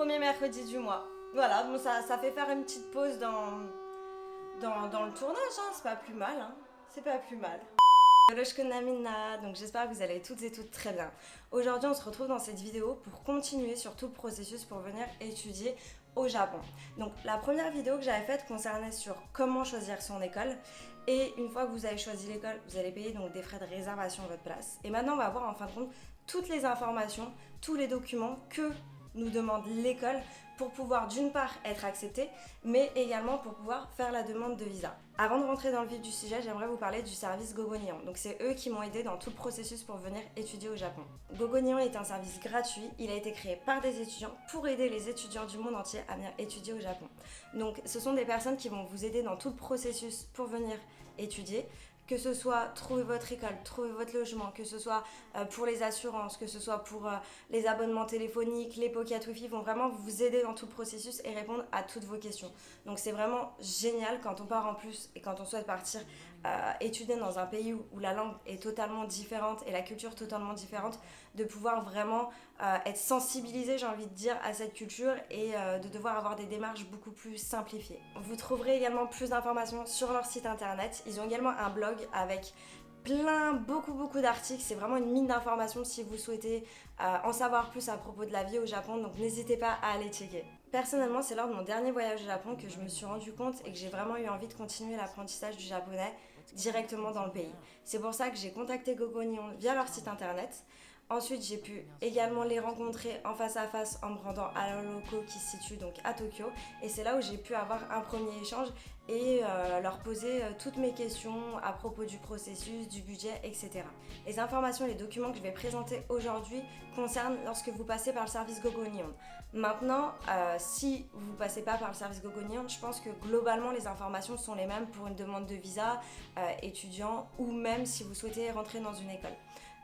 Premier mercredi du mois. Voilà, bon, ça fait faire une petite pause dans le tournage, hein. C'est pas plus mal, hein. C'est pas plus mal. Namina, donc j'espère que vous allez toutes et toutes très bien. Aujourd'hui on se retrouve dans cette vidéo pour continuer sur tout le processus pour venir étudier au Japon. Donc la première vidéo que j'avais faite concernait sur comment choisir son école, et une fois que vous avez choisi l'école, vous allez payer donc des frais de réservation à votre place. Et maintenant on va voir en fin de compte toutes les informations, tous les documents que nous demande l'école pour pouvoir d'une part être accepté, mais également pour pouvoir faire la demande de visa. Avant de rentrer dans le vif du sujet, j'aimerais vous parler du service Gogonion. Donc c'est eux qui m'ont aidé dans tout le processus pour venir étudier au Japon. Gogonion est un service gratuit, il a été créé par des étudiants pour aider les étudiants du monde entier à venir étudier au Japon. Donc ce sont des personnes qui vont vous aider dans tout le processus pour venir étudier, que ce soit trouver votre école, trouver votre logement, que ce soit pour les assurances, que ce soit pour les abonnements téléphoniques, les pockets Wi-Fi, vont vraiment vous aider dans tout le processus et répondre à toutes vos questions. Donc c'est vraiment génial quand on part en plus et quand on souhaite partir étudier dans un pays où la langue est totalement différente et la culture totalement différente, de pouvoir vraiment être sensibilisé, j'ai envie de dire, à cette culture et de devoir avoir des démarches beaucoup plus simplifiées. Vous trouverez également plus d'informations sur leur site internet. Ils ont également un blog avec beaucoup d'articles. C'est vraiment une mine d'informations si vous souhaitez en savoir plus à propos de la vie au Japon, donc n'hésitez pas à aller checker. Personnellement, c'est lors de mon dernier voyage au Japon que je me suis rendu compte et que j'ai vraiment eu envie de continuer l'apprentissage du japonais directement dans le pays. C'est pour ça que j'ai contacté Gogonion via leur site internet. Ensuite, j'ai pu également les rencontrer en face à face en me rendant à leur locaux qui se situe donc à Tokyo. Et c'est là où j'ai pu avoir un premier échange et leur poser toutes mes questions à propos du processus, du budget, etc. Les informations et les documents que je vais présenter aujourd'hui concernent lorsque vous passez par le service Gogonion. Maintenant, si vous ne passez pas par le service Gogonion, je pense que globalement les informations sont les mêmes pour une demande de visa, étudiant, ou même si vous souhaitez rentrer dans une école.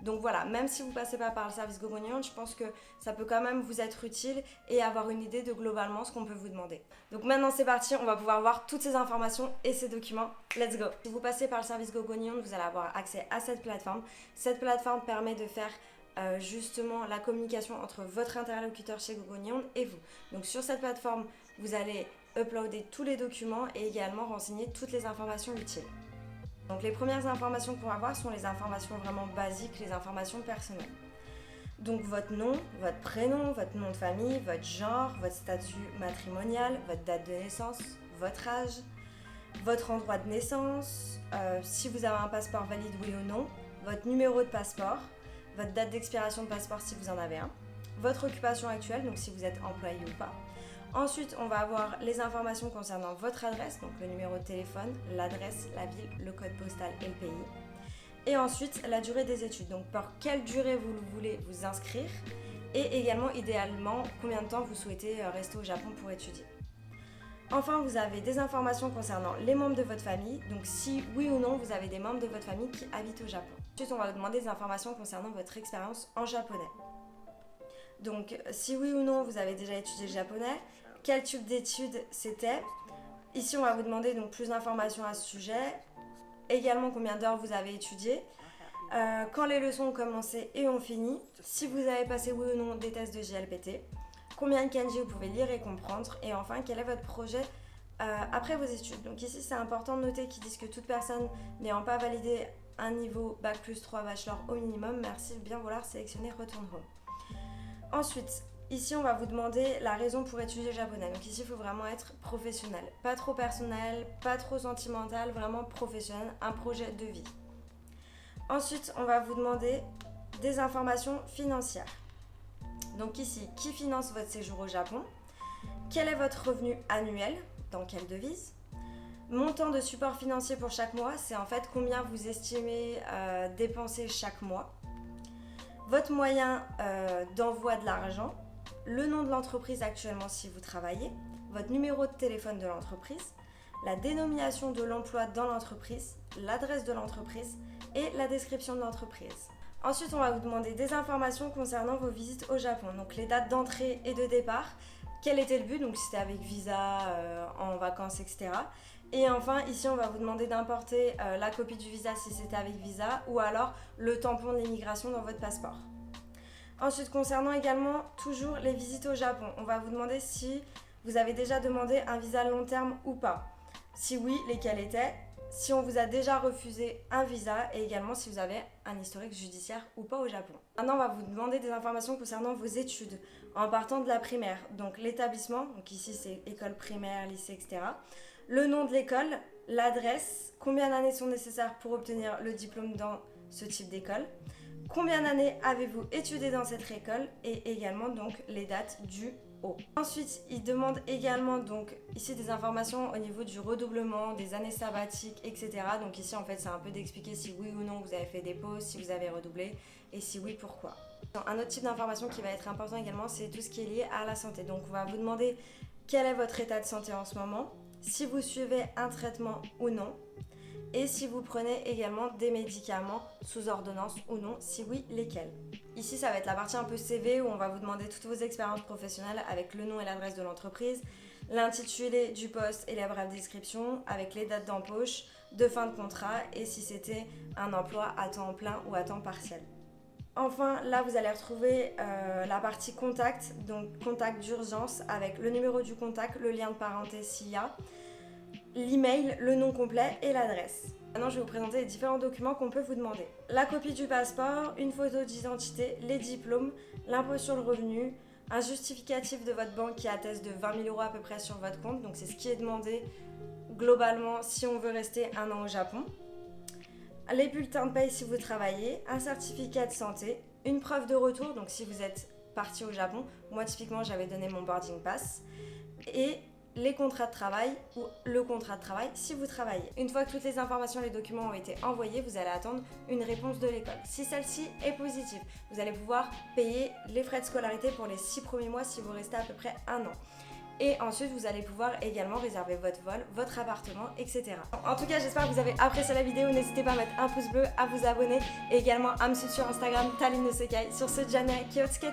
Donc voilà, même si vous ne passez pas par le service Gogonion, je pense que ça peut quand même vous être utile et avoir une idée de globalement ce qu'on peut vous demander. Donc maintenant c'est parti, on va pouvoir voir toutes ces informations et ces documents. Let's go! Si vous passez par le service Gogonion, vous allez avoir accès à cette plateforme. Cette plateforme permet de faire justement la communication entre votre interlocuteur chez Gogonion et vous. Donc sur cette plateforme, vous allez uploader tous les documents et également renseigner toutes les informations utiles. Donc les premières informations qu'on va voir sont les informations vraiment basiques, les informations personnelles. Donc votre nom, votre prénom, votre nom de famille, votre genre, votre statut matrimonial, votre date de naissance, votre âge, votre endroit de naissance, si vous avez un passeport valide oui ou non, votre numéro de passeport, votre date d'expiration de passeport si vous en avez un, votre occupation actuelle, donc si vous êtes employé ou pas. Ensuite, on va avoir les informations concernant votre adresse, donc le numéro de téléphone, l'adresse, la ville, le code postal et le pays. Et ensuite, la durée des études, donc pour quelle durée vous voulez vous inscrire et également, idéalement, combien de temps vous souhaitez rester au Japon pour étudier. Enfin, vous avez des informations concernant les membres de votre famille, donc si oui ou non vous avez des membres de votre famille qui habitent au Japon. Ensuite, on va vous demander des informations concernant votre expérience en japonais. Donc, si oui ou non vous avez déjà étudié le japonais, quel type d'études c'était. Ici, on va vous demander donc plus d'informations à ce sujet. Également, combien d'heures vous avez étudié. Quand les leçons ont commencé et ont fini. Si vous avez passé oui ou non des tests de JLPT. Combien de kanji vous pouvez lire et comprendre. Et enfin, quel est votre projet après vos études. Donc ici, c'est important de noter qu'ils disent que toute personne n'ayant pas validé un niveau Bac plus 3 bachelor au minimum, merci de bien vouloir sélectionner Return Home. Ensuite, ici on va vous demander la raison pour étudier le japonais. Donc ici il faut vraiment être professionnel. Pas trop personnel, pas trop sentimental, vraiment professionnel, un projet de vie. Ensuite, on va vous demander des informations financières. Donc ici, qui finance votre séjour au Japon? Quel est votre revenu annuel? Dans quelle devise? Montant de support financier pour chaque mois, c'est en fait combien vous estimez dépenser chaque mois. Votre moyen d'envoi de l'argent, le nom de l'entreprise actuellement si vous travaillez, votre numéro de téléphone de l'entreprise, la dénomination de l'emploi dans l'entreprise, l'adresse de l'entreprise et la description de l'entreprise. Ensuite, on va vous demander des informations concernant vos visites au Japon, donc les dates d'entrée et de départ, quel était le but, donc si c'était avec visa, en vacances, etc. Et enfin, ici, on va vous demander d'importer la copie du visa si c'était avec visa ou alors le tampon de l'immigration dans votre passeport. Ensuite, concernant également toujours les visites au Japon, on va vous demander si vous avez déjà demandé un visa long terme ou pas. Si oui, lesquels étaient. Si on vous a déjà refusé un visa et également si vous avez un historique judiciaire ou pas au Japon. Maintenant, on va vous demander des informations concernant vos études en partant de la primaire. Donc l'établissement, donc ici c'est école primaire, lycée, etc. Le nom de l'école, l'adresse, combien d'années sont nécessaires pour obtenir le diplôme dans ce type d'école. Combien d'années avez-vous étudié dans cette école et également donc les dates du haut. Ensuite, il demande également donc ici des informations au niveau du redoublement, des années sabbatiques, etc. Donc ici en fait c'est un peu d'expliquer si oui ou non vous avez fait des pauses, si vous avez redoublé et si oui pourquoi. Un autre type d'information qui va être important également c'est tout ce qui est lié à la santé. Donc on va vous demander quel est votre état de santé en ce moment, si vous suivez un traitement ou non. Et si vous prenez également des médicaments sous ordonnance ou non, si oui, lesquels. Ici, ça va être la partie un peu CV où on va vous demander toutes vos expériences professionnelles avec le nom et l'adresse de l'entreprise, l'intitulé du poste et la brève description avec les dates d'embauche, de fin de contrat et si c'était un emploi à temps plein ou à temps partiel. Enfin, là, vous allez retrouver la partie contact, donc contact d'urgence avec le numéro du contact, le lien de parenté s'il y a, l'email, le nom complet et l'adresse. Maintenant, je vais vous présenter les différents documents qu'on peut vous demander. La copie du passeport, une photo d'identité, les diplômes, l'impôt sur le revenu, un justificatif de votre banque qui atteste de 20 000 € à peu près sur votre compte. Donc, c'est ce qui est demandé globalement si on veut rester 1 an au Japon. Les bulletins de paye si vous travaillez, un certificat de santé, une preuve de retour, donc si vous êtes parti au Japon. Moi, typiquement, j'avais donné mon boarding pass. Et les contrats de travail ou le contrat de travail si vous travaillez. Une fois que toutes les informations et les documents ont été envoyés, vous allez attendre une réponse de l'école. Si celle-ci est positive, vous allez pouvoir payer les frais de scolarité pour les 6 premiers mois si vous restez à peu près 1 an. Et ensuite, vous allez pouvoir également réserver votre vol, votre appartement, etc. En tout cas, j'espère que vous avez apprécié la vidéo. N'hésitez pas à mettre un pouce bleu, à vous abonner et également à me suivre sur Instagram, Taline no Sekai. Sur ce, Jane, Kyotsuke!